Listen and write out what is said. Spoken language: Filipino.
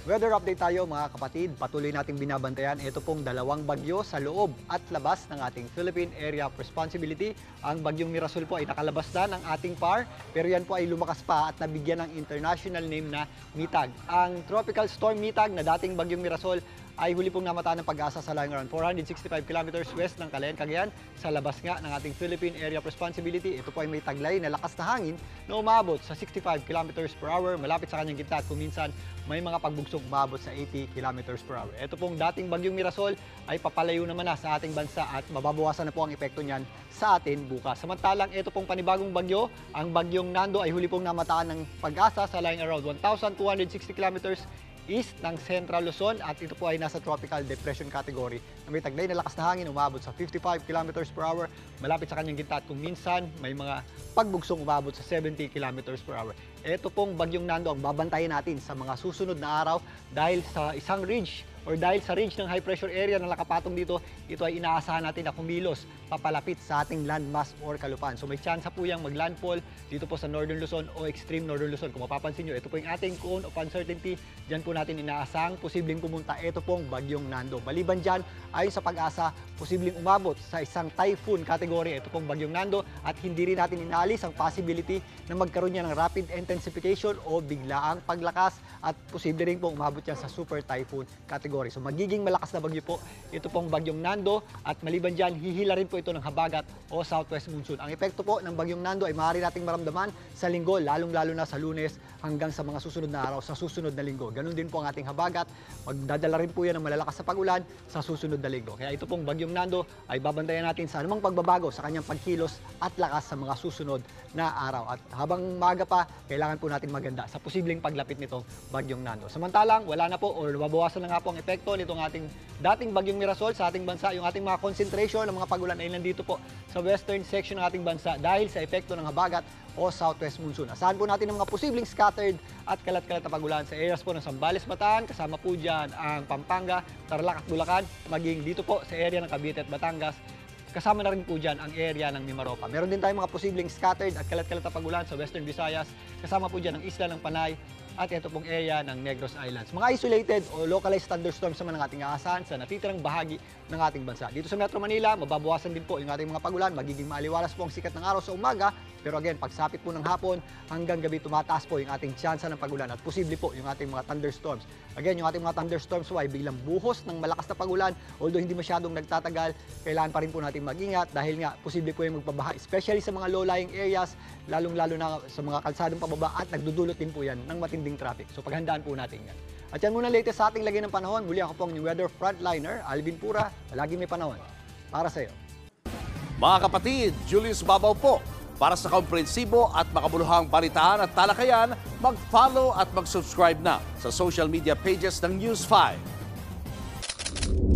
Weather update tayo mga kapatid, patuloy nating binabantayan ito pong dalawang bagyo sa loob at labas ng ating Philippine Area of Responsibility. Ang bagyong Mirasol po ay nakalabas na ng ating PAR, pero yan po ay lumakas pa at nabigyan ng international name na Mitag. Ang Tropical Storm Mitag na dating bagyong Mirasol ay huli pong namataan ng Pag-asa sa lying around 465 kilometers west ng Calayan, Cagayan, sa labas nga ng ating Philippine Area of Responsibility. Ito po ay may taglay na lakas na hangin na umabot sa 65 kilometers per hour malapit sa kanyang gitna at kung minsan may mga pagbugsog umabot sa 80 kilometers per hour. Ito pong dating bagyong Mirasol ay papalayo naman na sa ating bansa at mababawasan na po ang epekto niyan sa atin bukas. Samantalang ito pong panibagong bagyo, ang bagyong Nando ay huli pong namataan ng Pag-asa sa lying around 1,260 kilometers east ng Central Luzon at ito po ay nasa Tropical Depression category na may taglay na lakas na hangin umabot sa 55 kilometers per hour malapit sa kanyang gitna at kung minsan may mga pagbugsong umabot sa 70 kilometers per hour. Ito pong bagyong Nando ang babantayan natin sa mga susunod na araw dahil sa isang ridge or dahil sa ridge ng high pressure area na nakapatong dito, ito ay inaasahan natin na kumilos papalapit sa ating landmass or kalupaan. So may chance po yung maglandfall dito po sa Northern Luzon o extreme Northern Luzon. Kung mapapansin nyo, ito po yung ating cone of uncertainty. Diyan po natin inaasahang posibleng pumunta ito pong bagyong Nando. Maliban dyan, ayon sa Pag-asa, posibleng umabot sa isang typhoon category ito pong bagyong Nando at hindi rin natin inaalis ang possibility na magkaroon niya ng rapid intensification o biglaang paglakas at posible rin pong umabot yan sa super typhoon category. So magiging malakas na bagyo po ito pong bagyong Nando at maliban dyan, hihila rin po ito ng habagat o southwest monsoon. Ang epekto po ng bagyong Nando ay maaari nating maramdaman sa linggo, lalong-lalo na sa Lunes hanggang sa mga susunod na araw sa susunod na linggo. Ganun din po ang ating habagat. Magdadala rin po yan ng malalakas sa pag-ulan sa susunod na linggo. Kaya ito pong bagyong Nando ay babantayan natin sa anumang pagbabago sa kanyang pagkilos at lakas sa mga susunod na araw. At habang maaga pa, kailangan po natin maganda sa posibleng paglapit nitong bagyong Nando. Samantalang, wala na po o mabawasan na nga po ang epekto nitong ating dating bagyong Mirasol sa ating bansa. Yung ating mga concentration ng mga pag-ulan ay nandito po sa western section ng ating bansa dahil sa epekto ng habagat o southwest monsoon. Asahan po natin ng mga posibleng scattered at kalat-kalat na pag-ulan sa areas po ng Zambales, Bataan, kasama po dyan ang Pampanga, Tarlac at Bulacan, maging dito po sa area ng Cavite at Batangas. Kasama na rin po dyan ang area ng Mimaropa. Meron din tayong mga posibleng scattered at kalat-kalat na pag-ulan sa Western Visayas. Kasama po dyan ang isla ng Panay at ito pong area ng Negros Islands. Mga isolated o localized thunderstorms naman ang ating aasahan sa natitirang bahagi ng ating bansa. Dito sa Metro Manila, mababawasan din po yung ating mga pag-ulan. Magiging maaliwalas po ang sikat ng araw sa umaga. Pero again, pagsapit po ng hapon hanggang gabi, tumataas po yung ating tsansa ng pag-ulan at posible po yung ating mga thunderstorms. Again, yung ating mga thunderstorms ay biglang buhos ng malakas na pag-ulan. Although hindi masyadong nagtatagal, kailangan pa rin po natin mag-ingat dahil nga posible po yung magpabaha, especially sa mga low-lying areas, lalong-lalo na sa mga kalsadong pababa at nagdudulot din po yan ng matinding traffic. So paghandaan po natin yan. At yan muna latest sa ating lagay ng panahon. Muli ako pong yung weather frontliner, Alvin Pura, palagi may panahon. Para sa iyo. Mga kapatid, Julius Babaw po. Para sa komprehensibo at makabuluhang balitaan at talakayan, mag-follow at mag-subscribe na sa social media pages ng News 5.